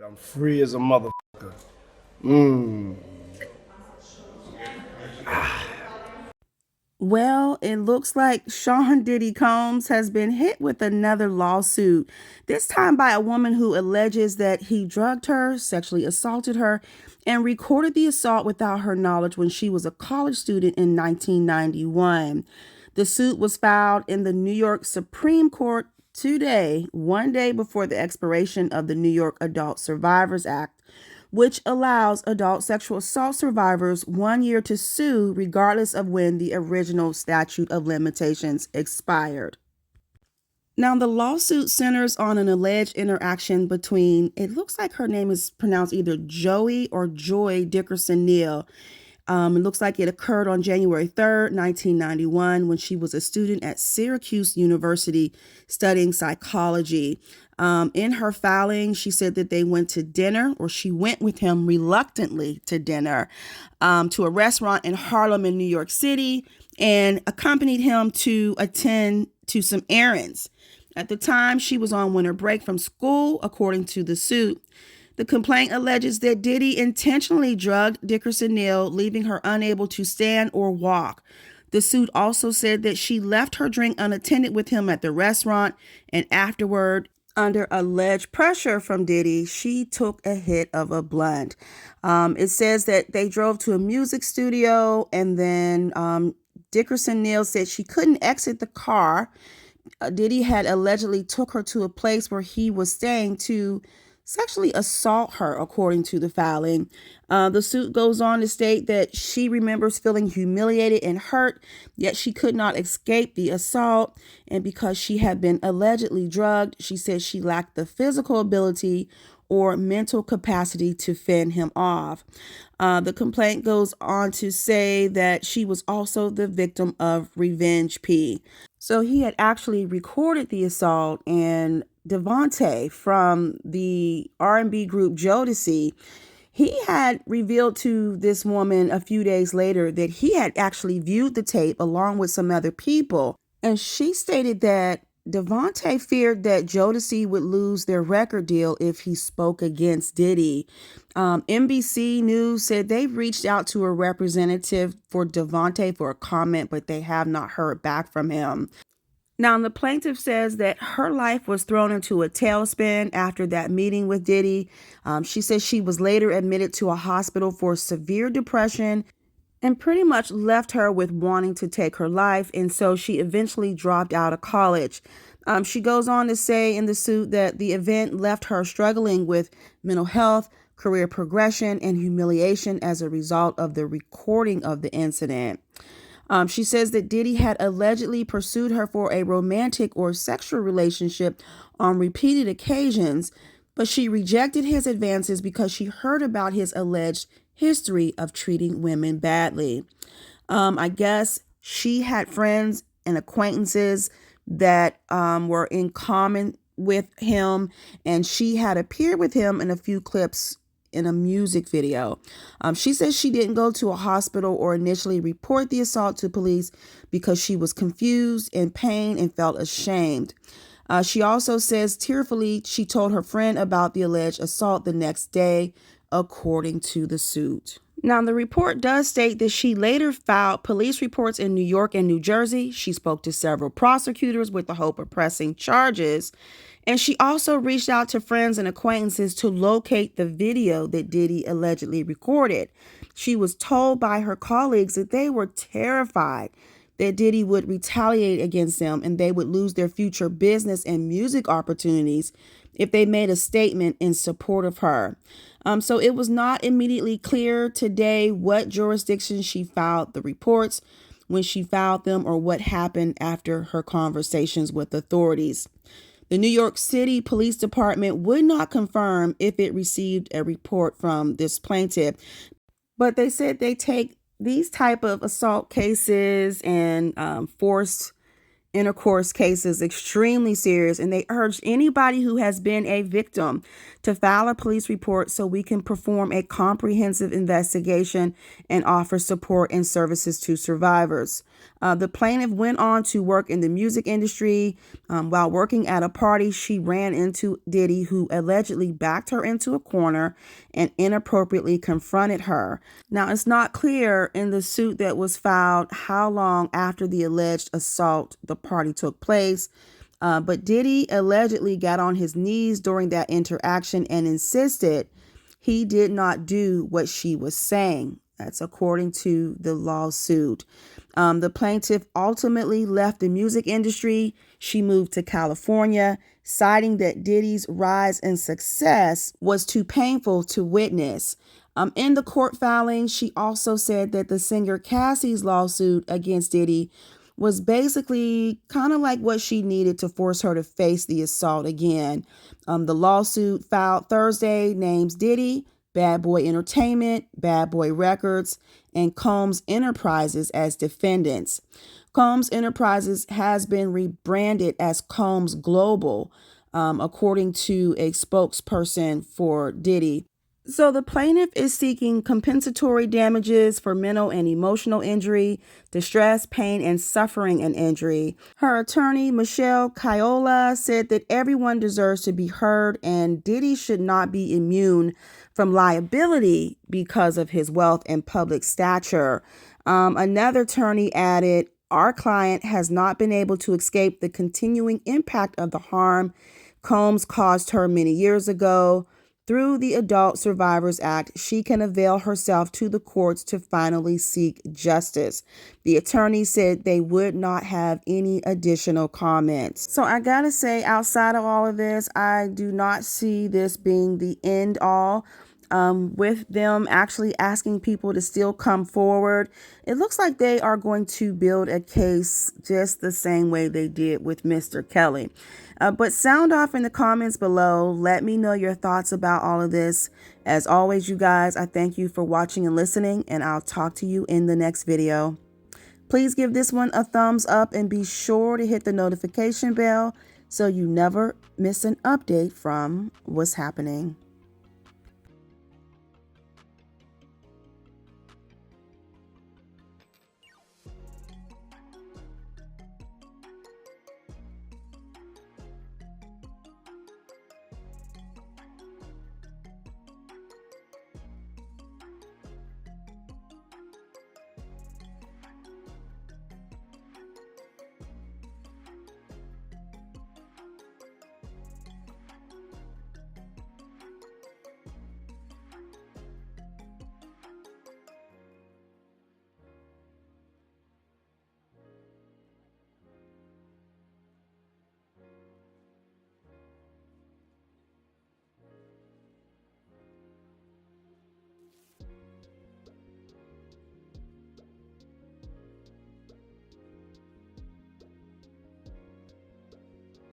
I'm free as a motherfucker. Mmm. Well, it looks like Sean Diddy Combs has been hit with another lawsuit, this time by a woman who alleges that he drugged her, sexually assaulted her, and recorded the assault without her knowledge when she was a college student in 1991. The suit was filed in the New York Supreme Court today, one day before the expiration of the New York Adult Survivors Act, which allows adult sexual assault survivors 1 year to sue regardless of when the original statute of limitations expired. Now, the lawsuit centers on an alleged interaction between, it looks like her name is pronounced either Joey or Joy Dickerson Neal. It looks like it occurred on January 3rd, 1991, when she was a student at Syracuse University studying psychology. In her filing, she said that they went to dinner, or she went with him reluctantly to dinner, to a restaurant in Harlem in New York City, and accompanied him to attend to some errands. At the time, she was on winter break from school, according to the suit. The complaint alleges that Diddy intentionally drugged Dickerson Neal, leaving her unable to stand or walk. The suit also said that she left her drink unattended with him at the restaurant, and afterward, under alleged pressure from Diddy, she took a hit of a blunt. It says that they drove to a music studio, and then Dickerson Neal said she couldn't exit the car. Diddy had allegedly took her to a place where he was staying to sexually assault her, according to the filing. The suit goes on to state that she remembers feeling humiliated and hurt, yet she could not escape the assault. And because she had been allegedly drugged, she said she lacked the physical ability or mental capacity to fend him off. The complaint goes on to say that she was also the victim of revenge P. So he had actually recorded the assault, and Devontae from the R&B group Jodeci, he had revealed to this woman a few days later that he had actually viewed the tape along with some other people. And she stated that Devontae feared that Jodeci would lose their record deal if he spoke against Diddy. NBC News said they've reached out to a representative for Devontae for a comment, but they have not heard back from him. Now, the plaintiff says that her life was thrown into a tailspin after that meeting with Diddy. She says she was later admitted to a hospital for severe depression and pretty much left her with wanting to take her life. And so she eventually dropped out of college. She goes on to say in the suit that the event left her struggling with mental health, career progression, and humiliation as a result of the recording of the incident. She says that Diddy had allegedly pursued her for a romantic or sexual relationship on repeated occasions, but she rejected his advances because she heard about his alleged history of treating women badly. I guess she had friends and acquaintances that were in common with him, and she had appeared with him in a few clips in a music video. She says she didn't go to a hospital or initially report the assault to police because she was confused, in pain, and felt ashamed. She also says tearfully she told her friend about the alleged assault the next day, according to the suit. Now, the report does state that she later filed police reports in New York and New Jersey. She spoke to several prosecutors with the hope of pressing charges. And she also reached out to friends and acquaintances to locate the video that Diddy allegedly recorded. She was told by her colleagues that they were terrified that Diddy would retaliate against them and they would lose their future business and music opportunities if they made a statement in support of her. So it was not immediately clear today what jurisdiction she filed the reports, when she filed them, or what happened after her conversations with authorities. The New York City Police Department would not confirm if it received a report from this plaintiff, but they said they take these type of assault cases and forced intercourse case is extremely serious, and they urged anybody who has been a victim to file a police report so we can perform a comprehensive investigation and offer support and services to survivors. The plaintiff went on to work in the music industry. While working at a party, she ran into Diddy, who allegedly backed her into a corner and inappropriately confronted her. Now, it's not clear in the suit that was filed how long after the alleged assault the party took place, but Diddy allegedly got on his knees during that interaction and insisted he did not do what she was saying. That's according to the lawsuit. The plaintiff ultimately left the music industry. She moved to California, citing that Diddy's rise in success was too painful to witness. In the court filing, she also said that the singer Cassie's lawsuit against Diddy was basically kind of like what she needed to force her to face the assault again. The lawsuit filed Thursday names Diddy, Bad Boy Entertainment, Bad Boy Records, and Combs Enterprises as defendants. Combs Enterprises has been rebranded as Combs Global, according to a spokesperson for Diddy. So the plaintiff is seeking compensatory damages for mental and emotional injury, distress, pain, and suffering and injury. Her attorney, Michelle Kiola, said that everyone deserves to be heard and Diddy should not be immune from liability because of his wealth and public stature. Another attorney added, "Our client has not been able to escape the continuing impact of the harm Combs caused her many years ago. Through the Adult Survivors Act, she can avail herself to the courts to finally seek justice." The attorney said they would not have any additional comments. So I gotta say, outside of all of this, I do not see this being the end all. With them actually asking people to still come forward, it looks like they are going to build a case just the same way they did with Mr. Kelly. But sound off in the comments below. Let me know your thoughts about all of this. As always, you guys, I thank you for watching and listening, and I'll talk to you in the next video. Please give this one a thumbs up and be sure to hit the notification bell so you never miss an update from what's happening.